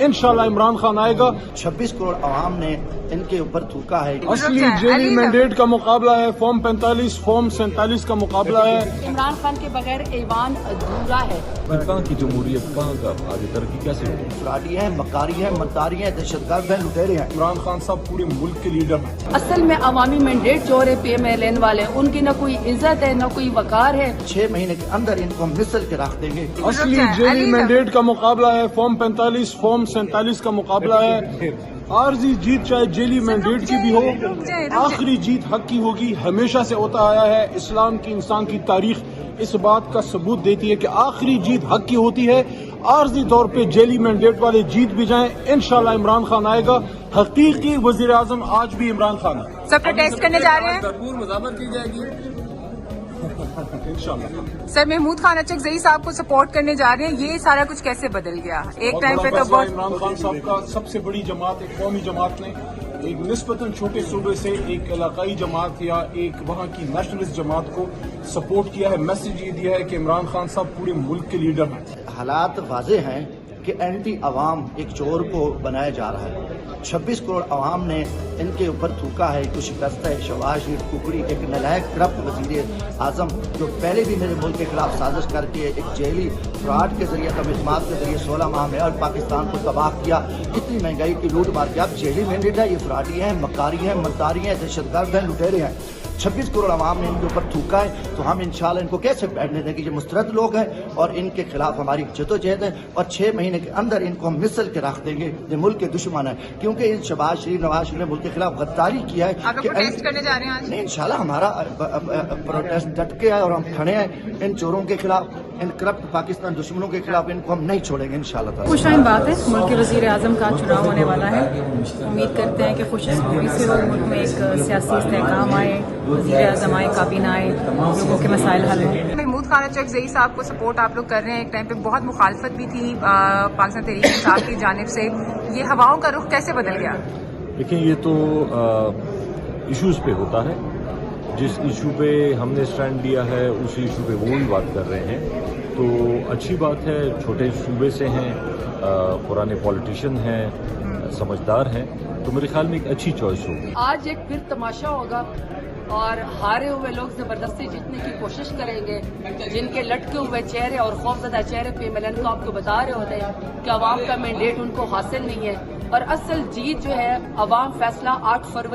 इंशाल्लाह इमरान खान आएगा। 26 करोड़ आवाम ने इनके ऊपर थूका है। असली जेली मैंडेट का मुकाबला है, फॉर्म 45 फॉर्म 47 का मुकाबला है। इमरान खान के बगैर ईवान अधूरा है। कहाँ की जमहूरियत, कहाँ का आगे तरक्की कैसे होगी? फ्राडी है, मकारी है, मद्दारी है, दहशतगर्द है, लुटेरे हैं। इमरान खान साहब पूरे मुल्क के लीडर हैं। असल में अवामी मैंडेट जो रहे PMLN वाले, उनकी न कोई इज्जत है न कोई वकार है। 6 महीने के अंदर इनको हम मिसल के रख देंगे। असली जेली मैंडेट का मुकाबला है, फॉर्म 45 फॉर्म 47 का मुकाबला है। आरजी जीत चाहे जेली मैंडेट की भी हो, आखिरी जीत हक की होगी। हमेशा से होता आया है। इस्लाम की इंसान की तारीख इस बात का सबूत देती है कि आखिरी जीत हक की होती है। आरजी तौर पे जेली मैंडेट वाले जीत भी जाएं, इंशाल्लाह इमरान खान आएगा। हकीकी वजीर आजम आज भी इमरान खान है। सब प्रोटेस्ट करने जा रहे हैं। भरपूर मज़ामत की जाएगी इंशाल्लाह। सर महमूद खान अचकज़ई साहब को सपोर्ट करने जा रहे हैं, ये सारा कुछ कैसे बदल गया? एक टाइम पे तो बहुत इमरान खान साहब का सबसे बड़ी जमात, एक कौमी जमात ने एक निस्बतन छोटे सूबे से एक इलाकाई जमात या एक वहाँ की नेशनलिस्ट जमात को सपोर्ट किया है। मैसेज ये दिया है कि इमरान खान साहब पूरे मुल्क के लीडर हैं। हालात वाजे हैं कि एंटी अवाम एक चोर को बनाया जा रहा है। 26 करोड़ अवाम ने इनके ऊपर थूका है। कुछ शिकस्त है। शहबाज शरीफ कुकड़ी एक नलायक करप्ट वज़ीर आज़म जो पहले भी मेरे मुल्क के खिलाफ साजिश करके एक जेली फ्रॉड के जरिए तमिज़मात के जरिए 16 माह में और पाकिस्तान को तबाह किया। इतनी महंगाई की लूट मार किया। अब जेली मैंडेट है, ये फ्रॉडी है, मकारी है, मद्दारी है, दहशतगर्द है, लुटेरे हैं। 26 करोड़ अवाम ने इनके ऊपर थूका है, तो हम इंशाल्लाह इनको कैसे बैठने देंगे? ये मुस्तरद लोग हैं और इनके खिलाफ हमारी जद्दोजहद है और 6 महीने के अंदर इनको हम मिसल के रख देंगे। ये मुल्क के दुश्मन है, क्योंकि इन शहबाज शरीफ नवाज शरीफ ने मुल्क के खिलाफ गद्दारी किया है। आप लोग प्रोटेस्ट करने जा रहे हैं आज? नहीं, इंशाल्लाह हमारा प्रोटेस्ट डट के है और हम खड़े हैं इन चोरों के खिलाफ, इन करप्ट पाकिस्तान दुश्मनों के खिलाफ। इनको हम नहीं छोड़ेंगे इंशाल्लाह। खुशहाल बात है, मुल्क के वज़ीर आज़म का चुनाव होने वाला है। उम्मीद करते हैं कि खुशहाली से हो, मुल्क में एक सियासी इस्तेहकाम आए, वज़ीर आज़म आए, काबीना आए, लोगों के मसाइल हल हों। महमूद खान अचकज़ई साहब को सपोर्ट आप लोग कर रहे हैं। एक टाइम पे बहुत मुखालफत भी थी पाकिस्तान तहरीक इंसाफ की जानिब से। ये हवाओं का रुख कैसे बदल गया? देखिए, ये तो इश्यूज पे होता है। जिस इशू पे हमने स्टैंड लिया है उसी इशू पे वो भी बात कर रहे हैं, तो अच्छी बात है। छोटे सूबे से हैं, पुराने पॉलिटिशियन हैं, समझदार हैं, तो मेरे ख्याल में एक अच्छी चॉइस होगी। आज एक फिर तमाशा होगा और हारे हुए लोग जबरदस्ती जीतने की कोशिश करेंगे। जिनके लटके हुए चेहरे और खौफजदा चेहरे PMLN को आपको बता रहे होते हैं कि अवाम का मैंडेट उनको हासिल नहीं है और असल जीत जो है अवाम फैसला 8 फरवरी